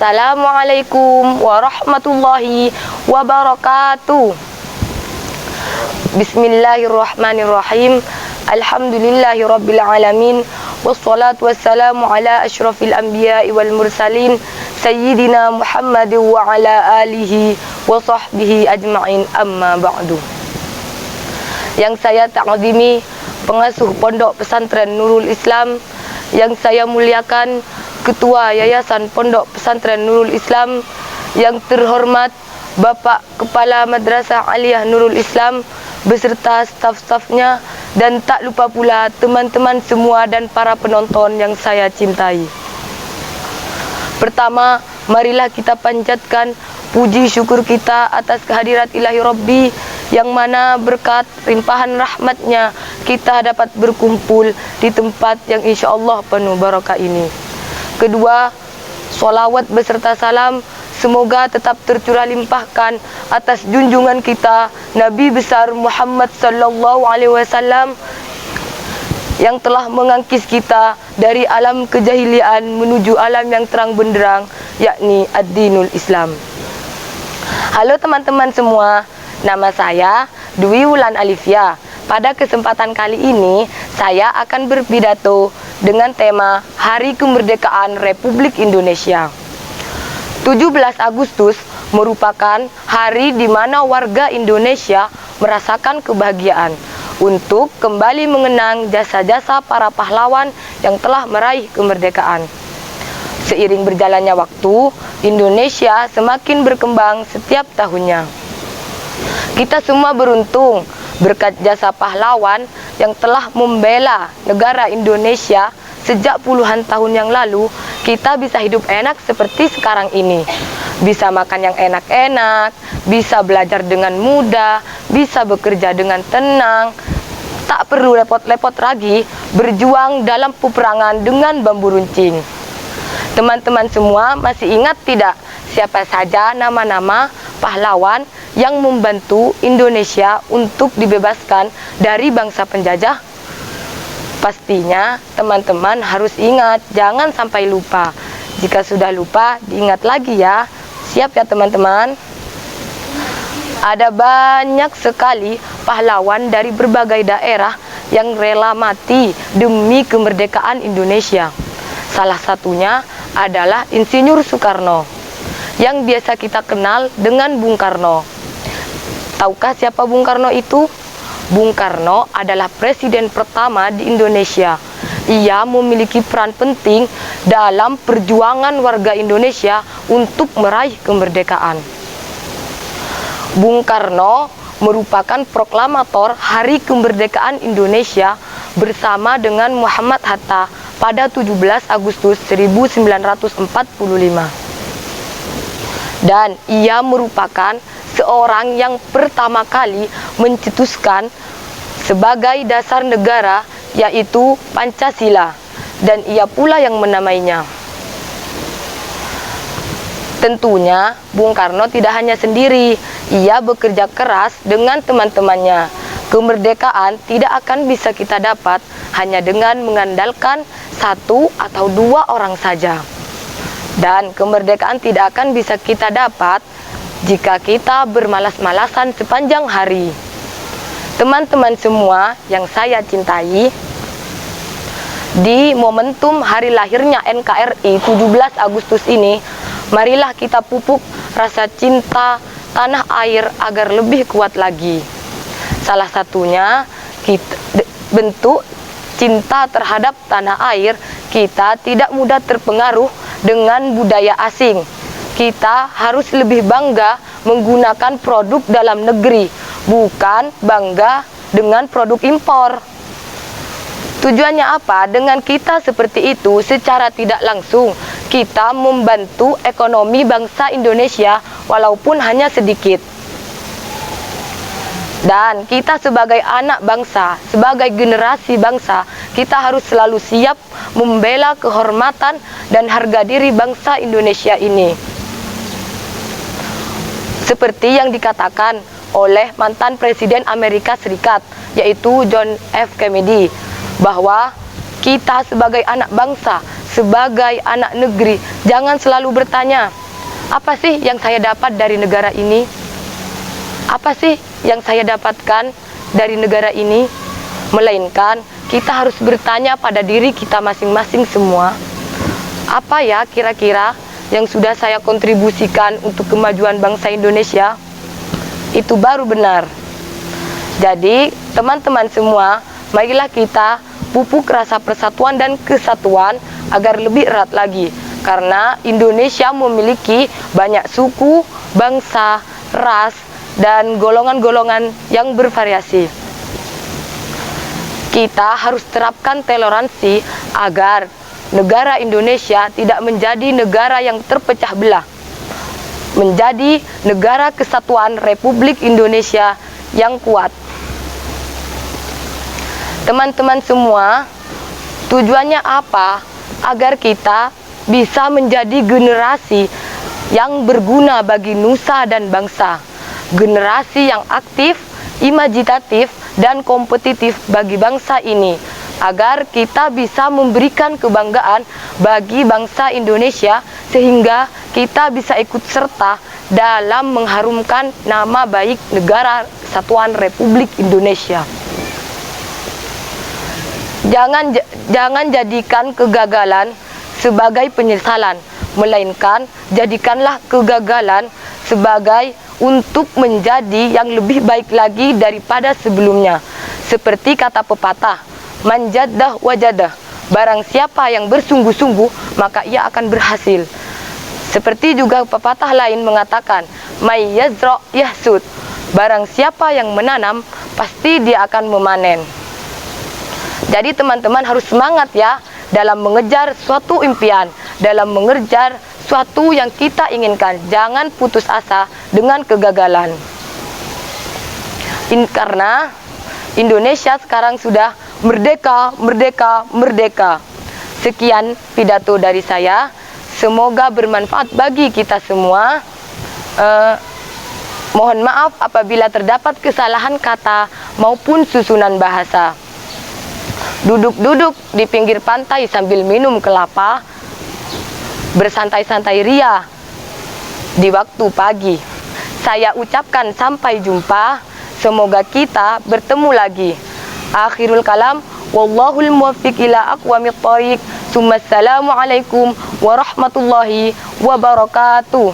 Assalamualaikum warahmatullahi wabarakatuh. Bismillahirrahmanirrahim. Alhamdulillahirabbil alamin. Wassalatu wassalamu ala asyrafil anbiya'i wal mursalin sayyidina Muhammad wa ala alihi wa sahbihi ajma'in, amma ba'du. Yang saya ta'zimi pengasuh Pondok Pesantren Nurul Islam, yang saya muliakan Ketua Yayasan Pondok Pesantren Nurul Islam, yang terhormat Bapak Kepala Madrasah Aliyah Nurul Islam beserta staf-stafnya, dan tak lupa pula teman-teman semua dan para penonton yang saya cintai. Pertama, marilah kita panjatkan puji syukur kita atas kehadirat Ilahi Rabbi, yang mana berkat limpahan rahmatnya kita dapat berkumpul di tempat yang insya Allah penuh barakah ini. Kedua, sholawat beserta salam semoga tetap tercurah limpahkan atas junjungan kita Nabi besar Muhammad sallallahu alaihi wasallam, yang telah mengangkis kita dari alam kejahilian menuju alam yang terang benderang, yakni ad-dinul Islam. Halo teman-teman semua, nama saya Dwi Wulan Alifia. Pada kesempatan kali ini saya akan berpidato dengan tema Hari Kemerdekaan Republik Indonesia. 17 Agustus merupakan hari di mana warga Indonesia merasakan kebahagiaan untuk kembali mengenang jasa-jasa para pahlawan yang telah meraih kemerdekaan. Seiring berjalannya waktu, Indonesia semakin berkembang setiap tahunnya. Kita semua beruntung berkat jasa pahlawan yang telah membela negara Indonesia sejak puluhan tahun yang lalu. Kita bisa hidup enak seperti sekarang ini. Bisa makan yang enak-enak, bisa belajar dengan mudah, bisa bekerja dengan tenang. Tak perlu repot-repot lagi berjuang dalam peperangan dengan bambu runcing. Teman-teman semua masih ingat tidak siapa saja nama-nama pahlawan yang membantu Indonesia untuk dibebaskan dari bangsa penjajah? Pastinya teman-teman harus ingat, jangan sampai lupa. Jika sudah lupa, diingat lagi ya. Siap ya teman-teman? Ada banyak sekali pahlawan dari berbagai daerah yang rela mati demi kemerdekaan Indonesia. Salah satunya adalah Insinyur Soekarno, yang biasa kita kenal dengan Bung Karno. Tahukah siapa Bung Karno itu? Bung Karno adalah presiden pertama di Indonesia. Ia memiliki peran penting dalam perjuangan warga Indonesia untuk meraih kemerdekaan. Bung Karno merupakan proklamator Hari Kemerdekaan Indonesia bersama dengan Muhammad Hatta pada 17 Agustus 1945. Dan ia merupakan seorang yang pertama kali mencetuskan sebagai dasar negara, yaitu Pancasila, dan ia pula yang menamainya. Tentunya Bung Karno tidak hanya sendiri, ia bekerja keras dengan teman-temannya. Kemerdekaan tidak akan bisa kita dapat hanya dengan mengandalkan satu atau dua orang saja. Dan kemerdekaan tidak akan bisa kita dapat jika kita bermalas-malasan sepanjang hari. Teman-teman semua yang saya cintai, di momentum hari lahirnya NKRI 17 Agustus ini, marilah kita pupuk rasa cinta tanah air agar lebih kuat lagi. Salah satunya bentuk cinta terhadap tanah air, kita tidak mudah terpengaruh dengan budaya asing. Kita harus lebih bangga menggunakan produk dalam negeri, bukan bangga dengan produk impor. Tujuannya apa? Dengan kita seperti itu, secara tidak langsung kita membantu ekonomi bangsa Indonesia walaupun hanya sedikit. Dan kita sebagai anak bangsa, sebagai generasi bangsa, kita harus selalu siap membela kehormatan dan harga diri bangsa Indonesia ini. Seperti yang dikatakan oleh mantan Presiden Amerika Serikat, yaitu John F. Kennedy, bahwa kita sebagai anak bangsa sebagai anak negeri, jangan selalu bertanya, apa sih yang saya dapat dari negara ini? Apa sih yang saya dapatkan dari negara ini? Melainkan kita harus bertanya pada diri kita masing-masing semua, apa ya kira-kira yang sudah saya kontribusikan untuk kemajuan bangsa Indonesia? Itu baru benar. Jadi teman-teman semua, marilah kita pupuk rasa persatuan dan kesatuan agar lebih erat lagi. Karena Indonesia memiliki banyak suku, bangsa, ras, dan golongan-golongan yang bervariasi. Kita harus terapkan toleransi agar negara Indonesia tidak menjadi negara yang terpecah belah, menjadi negara kesatuan Republik Indonesia yang kuat. Teman-teman semua, tujuannya apa? Agar kita bisa menjadi generasi yang berguna bagi nusa dan bangsa, generasi yang aktif, imajinatif, dan kompetitif bagi bangsa ini, agar kita bisa memberikan kebanggaan bagi bangsa Indonesia, sehingga kita bisa ikut serta dalam mengharumkan nama baik negara Kesatuan Republik Indonesia. Jangan jadikan kegagalan sebagai penyesalan, melainkan jadikanlah kegagalan sebagai untuk menjadi yang lebih baik lagi daripada sebelumnya. Seperti kata pepatah, man jaddah wajadah, barang siapa yang bersungguh-sungguh maka ia akan berhasil. Seperti juga pepatah lain mengatakan, may yazra' yahsud, barang siapa yang menanam pasti dia akan memanen. Jadi teman-teman harus semangat ya dalam mengejar suatu impian, dalam mengejar suatu yang kita inginkan. Jangan putus asa dengan kegagalan. Karena Indonesia sekarang sudah merdeka, merdeka, merdeka. Sekian pidato dari saya. Semoga bermanfaat bagi kita semua. Mohon maaf apabila terdapat kesalahan kata maupun susunan bahasa. Duduk-duduk di pinggir pantai sambil minum kelapa, bersantai-santai ria di waktu pagi. Saya ucapkan sampai jumpa, semoga kita bertemu lagi. Akhirul kalam, wallahul muwaffiq ila aqwamit thoriq. Assalamualaikum warahmatullahi wabarakatuh.